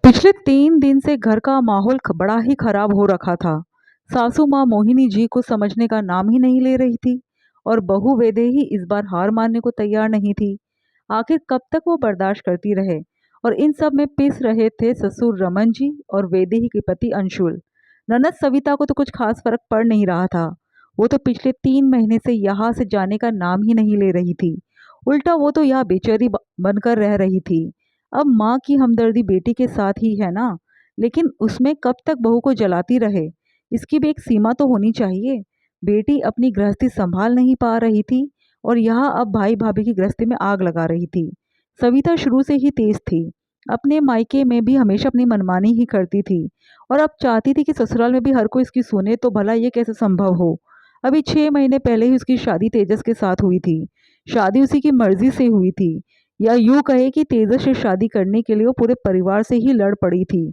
पिछले 3 दिन से घर का माहौल बड़ा ही खराब हो रखा था। सासू माँ मोहिनी जी को समझने का नाम ही नहीं ले रही थी और बहू वैदेही इस बार हार मानने को तैयार नहीं थी। आखिर कब तक वो बर्दाश्त करती रहे। और इन सब में पिस रहे थे ससुर रमन जी और वैदेही के पति अंशुल। ननद सविता को तो कुछ खास फर्क पड़ नहीं रहा था। वो तो पिछले 3 महीने से यहाँ से जाने का नाम ही नहीं ले रही थी। उल्टा वो तो यहाँ बेचारी बनकर रह रही थी। अब माँ की हमदर्दी बेटी के साथ ही है ना, लेकिन उसमें कब तक बहू को जलाती रहे। इसकी भी एक सीमा तो होनी चाहिए। बेटी अपनी गृहस्थी संभाल नहीं पा रही थी और यहाँ अब भाई भाभी की गृहस्थी में आग लगा रही थी। सविता शुरू से ही तेज थी। अपने मायके में भी हमेशा अपनी मनमानी ही करती थी और अब चाहती थी कि ससुराल में भी हर कोई इसकी सुने। तो भला ये कैसे संभव हो। अभी 6 महीने पहले ही उसकी शादी तेजस के साथ हुई थी। शादी उसी की मर्जी से हुई थी, या यूं कहे कि तेजस से शादी करने के लिए वो पूरे परिवार से ही लड़ पड़ी थी।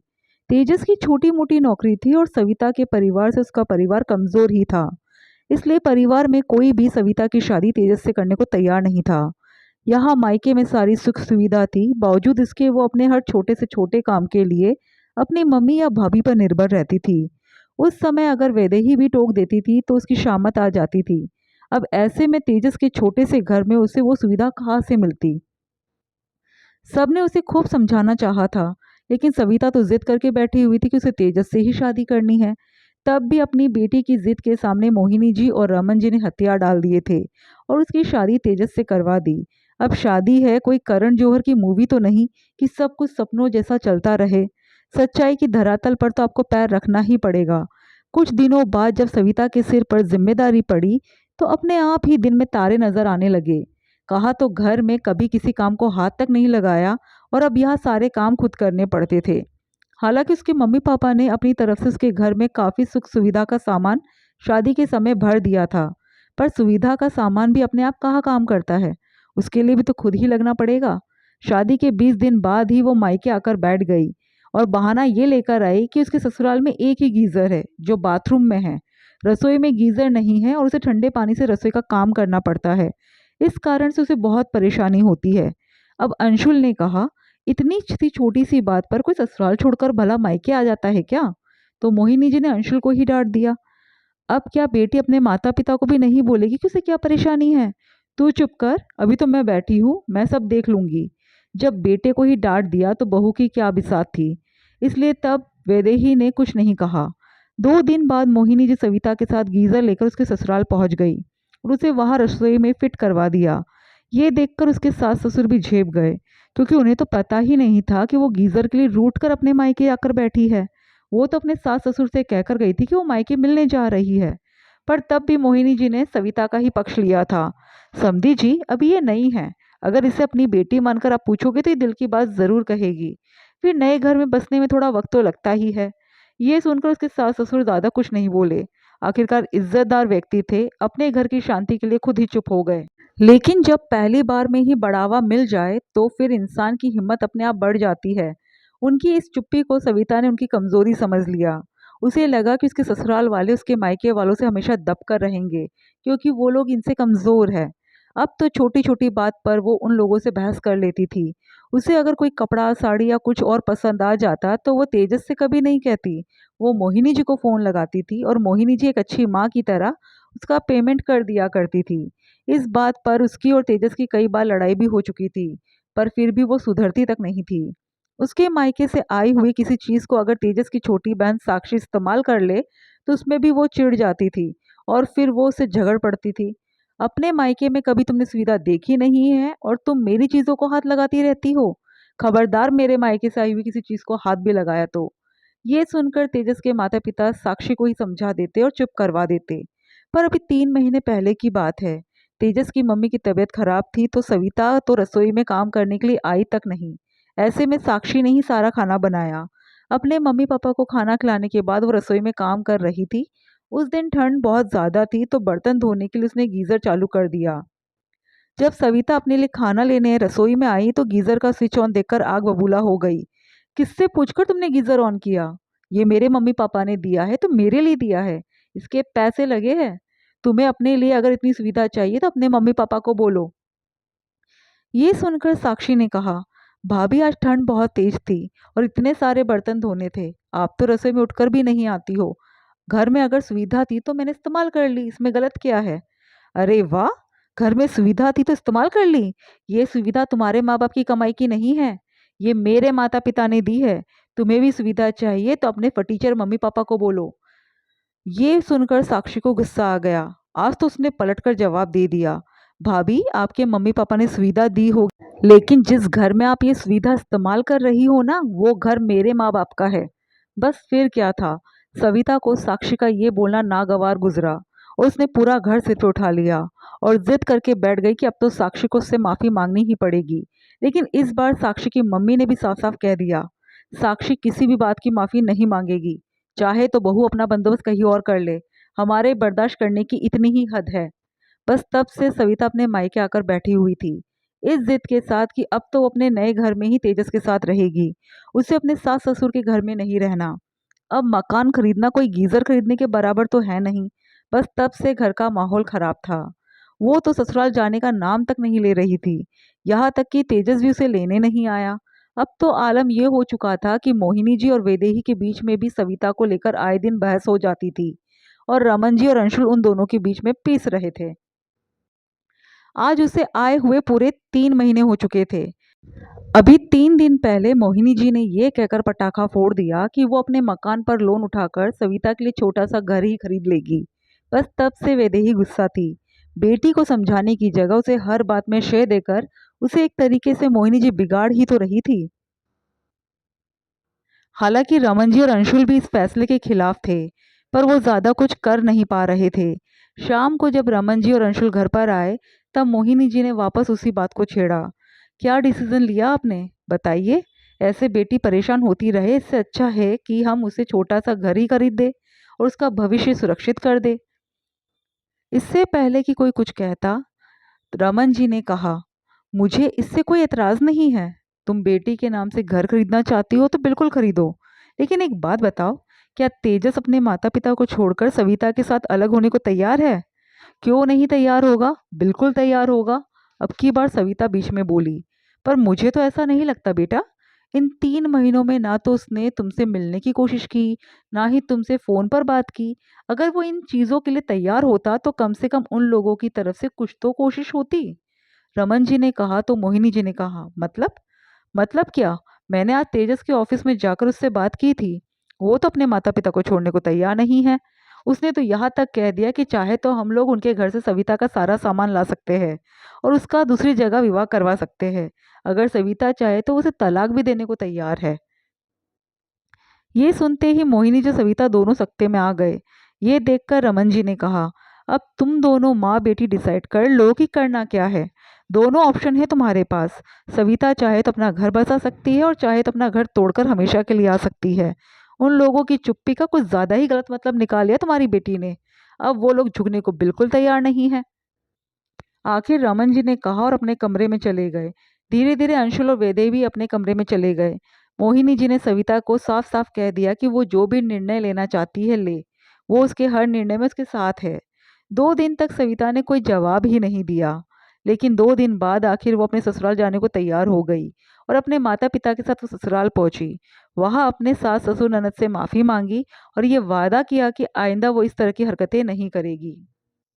तेजस की छोटी मोटी नौकरी थी और सविता के परिवार से उसका परिवार कमजोर ही था। इसलिए परिवार में कोई भी सविता की शादी तेजस से करने को तैयार नहीं था। यहाँ मायके में सारी सुख सुविधा थी, बावजूद इसके वो अपने हर छोटे से छोटे काम के लिए अपनी मम्मी या भाभी पर निर्भर रहती थी। उस समय अगर वैदेही भी टोक देती थी तो उसकी शामत आ जाती थी। अब ऐसे में तेजस के छोटे से घर में उसे वो सुविधा कहाँ से मिलती। सबने उसे खूब समझाना चाहा था, लेकिन सविता तो जिद करके बैठी हुई थी कि उसे तेजस से ही शादी करनी है। तब भी अपनी बेटी की जिद के सामने मोहिनी जी और रमन जी ने हथियार डाल दिए थे और उसकी शादी तेजस से करवा दी। अब शादी है कोई करण जौहर की मूवी तो नहीं कि सब कुछ सपनों जैसा चलता रहे। सच्चाई की धरातल पर तो आपको पैर रखना ही पड़ेगा। कुछ दिनों बाद जब सविता के सिर पर जिम्मेदारी पड़ी तो अपने आप ही दिन में तारे नजर आने लगे। कहा तो घर में कभी किसी काम को हाथ तक नहीं लगाया और अब यहाँ सारे काम खुद करने पड़ते थे। हालांकि उसके मम्मी पापा ने अपनी तरफ से उसके घर में काफ़ी सुख सुविधा का सामान शादी के समय भर दिया था। पर सुविधा का सामान भी अपने आप कहाँ काम करता है। उसके लिए भी तो खुद ही लगना पड़ेगा। शादी के 20 दिन बाद ही वो मायके आकर बैठ गई और बहाना ये लेकर आई कि उसके ससुराल में एक ही गीज़र है जो बाथरूम में है। रसोई में गीज़र नहीं है और उसे ठंडे पानी से रसोई का काम करना पड़ता है। इस कारण से उसे बहुत परेशानी होती है। अब अंशुल ने कहा, इतनी सी छोटी सी बात पर कोई ससुराल छोड़कर भला मायके आ जाता है क्या। तो मोहिनी जी ने अंशुल को ही डांट दिया। अब क्या बेटी अपने माता पिता को भी नहीं बोलेगी कि उसे क्या परेशानी है। तू चुप कर, अभी तो मैं बैठी हूँ, मैं सब देख लूंगी। जब बेटे को ही डांट दिया तो बहू की क्या बिसात थी। इसलिए तब वैदेही ने कुछ नहीं कहा। 2 दिन बाद मोहिनी जी सविता के साथ गीजर लेकर उसके ससुराल पहुंच गई और उसे वहां रसोई में फिट करवा दिया। ये देखकर उसके सास ससुर भी झेप गए, क्योंकि उन्हें तो पता ही नहीं था कि वो गीजर के लिए रूठ कर अपने मायके आकर बैठी है। वो तो अपने सास ससुर से कहकर गई थी कि वो मायके मिलने जा रही है। पर तब भी मोहिनी जी ने सविता का ही पक्ष लिया था। समधी जी, अभी ये नहीं है। अगर इसे अपनी बेटी मानकर आप पूछोगे तो ये दिल की बात जरूर कहेगी। फिर नए घर में बसने में थोड़ा वक्त तो लगता ही है। ये सुनकर उसके सास ससुर ज्यादा कुछ नहीं बोले। आखिरकार इज्जतदार व्यक्ति थे, अपने घर की शांति के लिए खुद ही चुप हो गए। लेकिन जब पहली बार में ही बढ़ावा मिल जाए तो फिर इंसान की हिम्मत अपने आप बढ़ जाती है। उनकी इस चुप्पी को सविता ने उनकी कमजोरी समझ लिया। उसे लगा कि उसके ससुराल वाले उसके मायके वालों से हमेशा दब कर रहेंगे, क्योंकि वो लोग इनसे कमजोर है। अब तो छोटी छोटी बात पर वो उन लोगों से बहस कर लेती थी। उसे अगर कोई कपड़ा साड़ी या कुछ और पसंद आ जाता तो वो तेजस से कभी नहीं कहती। वो मोहिनी जी को फोन लगाती थी और मोहिनी जी एक अच्छी माँ की तरह उसका पेमेंट कर दिया करती थी। इस बात पर उसकी और तेजस की कई बार लड़ाई भी हो चुकी थी, पर फिर भी वो सुधरती तक नहीं थी। उसके मायके से आई हुई किसी चीज को अगर तेजस की छोटी बहन साक्षी इस्तेमाल कर ले तो उसमें भी वो चिढ़ जाती थी और फिर वो उससे झगड़ पड़ती थी। अपने मायके में कभी तुमने सुविधा देखी नहीं है और तुम मेरी चीजों को हाथ लगाती रहती हो। खबरदार मेरे मायके से आई हुई किसी चीज को हाथ भी लगाया तो। ये सुनकर तेजस के माता पिता साक्षी को ही समझा देते और चुप करवा देते। पर अभी 3 महीने पहले की बात है। तेजस की मम्मी की तबीयत खराब थी तो सविता तो रसोई में काम करने के लिए आई तक नहीं। ऐसे में साक्षी ने ही सारा खाना बनाया। अपने मम्मी पापा को खाना खिलाने के बाद वो रसोई में काम कर रही थी। उस दिन ठंड बहुत ज़्यादा थी तो बर्तन धोने के लिए उसने गीज़र चालू कर दिया। जब सविता अपने लिए खाना लेने रसोई में आई तो गीज़र का स्विच ऑन देखकर आग बबूला हो गई। किससे पूछकर तुमने गीज़र ऑन किया। ये मेरे मम्मी पापा ने दिया है तो मेरे लिए दिया है। इसके पैसे लगे हैं। तुम्हें अपने लिए अगर इतनी सुविधा चाहिए तो अपने मम्मी पापा को बोलो। ये सुनकर साक्षी ने कहा, भाभी आज ठंड बहुत तेज थी और इतने सारे बर्तन धोने थे। आप तो रसोई में उठकर भी नहीं आती हो। घर में अगर सुविधा थी तो मैंने इस्तेमाल कर ली, इसमें गलत क्या है? अरे वाह! घर में सुविधा थी तो इस्तेमाल कर ली। ये सुविधा तुम्हारे माँ-बाप की कमाई की नहीं है, ये मेरे माता-पिता ने दी है। तुम्हें भी सुविधा चाहिए तो अपने फटीचर मम्मी-पापा को बोलो। ये सुनकर साक्षी को गुस्सा आ गया। आज तो उसने पलटकर जवाब दे दिया, भाभी आपके मम्मी-पापा ने सुविधा दी होगी, लेकिन जिस घर में आप ये सुविधा इस्तेमाल कर रही हो ना, वो घर मेरे माँ-बाप का है। बस फिर क्या था, सविता को साक्षी का ये बोलना नागवार गुजरा और उसने पूरा घर सिर पे उठा लिया और जिद करके बैठ गई कि अब तो साक्षी को उससे माफी मांगनी ही पड़ेगी। लेकिन इस बार साक्षी की मम्मी ने भी साफ-साफ कह दिया, साक्षी किसी भी बात की माफी नहीं मांगेगी। चाहे तो बहू अपना बंदोबस्त कहीं और कर ले, हमारे बर्दाश्त करने की इतनी ही हद है। बस तब से सविता अपने मायके आकर बैठी हुई थी, इस जिद के साथ कि अब तो वो अपने नए घर में ही तेजस के साथ रहेगी, उसे अपने सास ससुर के घर में नहीं रहना। अब मकान खरीदना कोई गीजर खरीदने के बराबर तो है नहीं। बस तब से घर का माहौल खराब था। वो तो ससुराल जाने का नाम तक नहीं ले रही थी, यहाँ तक कि तेजस भी उसे लेने नहीं आया। अब तो आलम ये हो चुका था कि मोहिनी जी और वैदेही के बीच में भी सविता को लेकर आए दिन बहस हो जाती थी और रमन जी और अंशुल उन दोनों के बीच में पीस रहे थे। आज उसे आए हुए पूरे 3 महीने हो चुके थे। अभी 3 दिन पहले मोहिनी जी ने ये कहकर पटाखा फोड़ दिया कि वो अपने मकान पर लोन उठाकर सविता के लिए छोटा सा घर ही खरीद लेगी। बस तब से वैदेही गुस्सा थी। बेटी को समझाने की जगह उसे हर बात में शय देकर उसे एक तरीके से मोहिनी जी बिगाड़ ही तो रही थी। हालांकि रमन जी और अंशुल भी इस फैसले के खिलाफ थे, पर वो ज्यादा कुछ कर नहीं पा रहे थे। शाम को जब रमन जी और अंशुल घर पर आए, तब मोहिनी जी ने वापस उसी बात को छेड़ा। क्या डिसीजन लिया आपने, बताइए। ऐसे बेटी परेशान होती रहे, इससे अच्छा है कि हम उसे छोटा सा घर ही खरीद दे और उसका भविष्य सुरक्षित कर दे। इससे पहले कि कोई कुछ कहता, रमन जी ने कहा, मुझे इससे कोई एतराज नहीं है। तुम बेटी के नाम से घर खरीदना चाहती हो तो बिल्कुल खरीदो, लेकिन एक बात बताओ, क्या तेजस अपने माता पिता को छोड़कर सविता के साथ अलग होने को तैयार है? क्यों नहीं तैयार होगा, बिल्कुल तैयार होगा। अब की बार सविता बीच में बोली, पर मुझे तो ऐसा नहीं लगता बेटा। इन 3 महीनों में ना तो उसने तुमसे मिलने की कोशिश की, ना ही तुमसे फोन पर बात की। अगर वो इन चीजों के लिए तैयार होता तो कम से कम उन लोगों की तरफ से कुछ तो कोशिश होती। रमन जी ने कहा तो मोहिनी जी ने कहा, मतलब क्या? मैंने आज तेजस के ऑफिस में जाकर उससे बात की थी। वो तो अपने माता पिता को छोड़ने को तैयार नहीं है। उसने तो यहाँ तक कह दिया कि चाहे तो हम लोग उनके घर से सविता का सारा सामान ला सकते हैं और उसका दूसरी जगह विवाह करवा सकते हैं। अगर सविता चाहे तो उसे तलाक भी देने को तैयार है। ये सुनते ही मोहिनी जो सविता दोनों सकते में आ गए। ये देखकर रमन जी ने कहा, अब तुम दोनों माँ बेटी डिसाइड कर लो कि करना क्या है। दोनों ऑप्शन है तुम्हारे पास। सविता चाहे तो अपना घर बसा सकती है और चाहे तो अपना घर तोड़कर हमेशा के लिए आ सकती है। उन लोगों की चुप्पी का कुछ ज्यादा ही गलत मतलब निकाल लिया तुम्हारी बेटी ने। अब वो लोग झुकने को बिल्कुल तैयार नहीं है। आखिर रमन जी ने कहा और अपने कमरे में चले गए। धीरे धीरे अंशुल और वैदेही भी अपने कमरे में चले गए। मोहिनी जी ने सविता को साफ साफ कह दिया कि वो जो भी निर्णय लेना चाहती है ले, वो उसके हर निर्णय में उसके साथ है। 2 दिन तक सविता ने कोई जवाब ही नहीं दिया, लेकिन 2 दिन बाद आखिर वो अपने ससुराल जाने को तैयार हो गई और अपने माता पिता के साथ वो ससुराल पहुंची। वहां अपने सास ससुर ननद से माफी मांगी और ये वादा किया कि आइंदा वो इस तरह की हरकतें नहीं करेगी।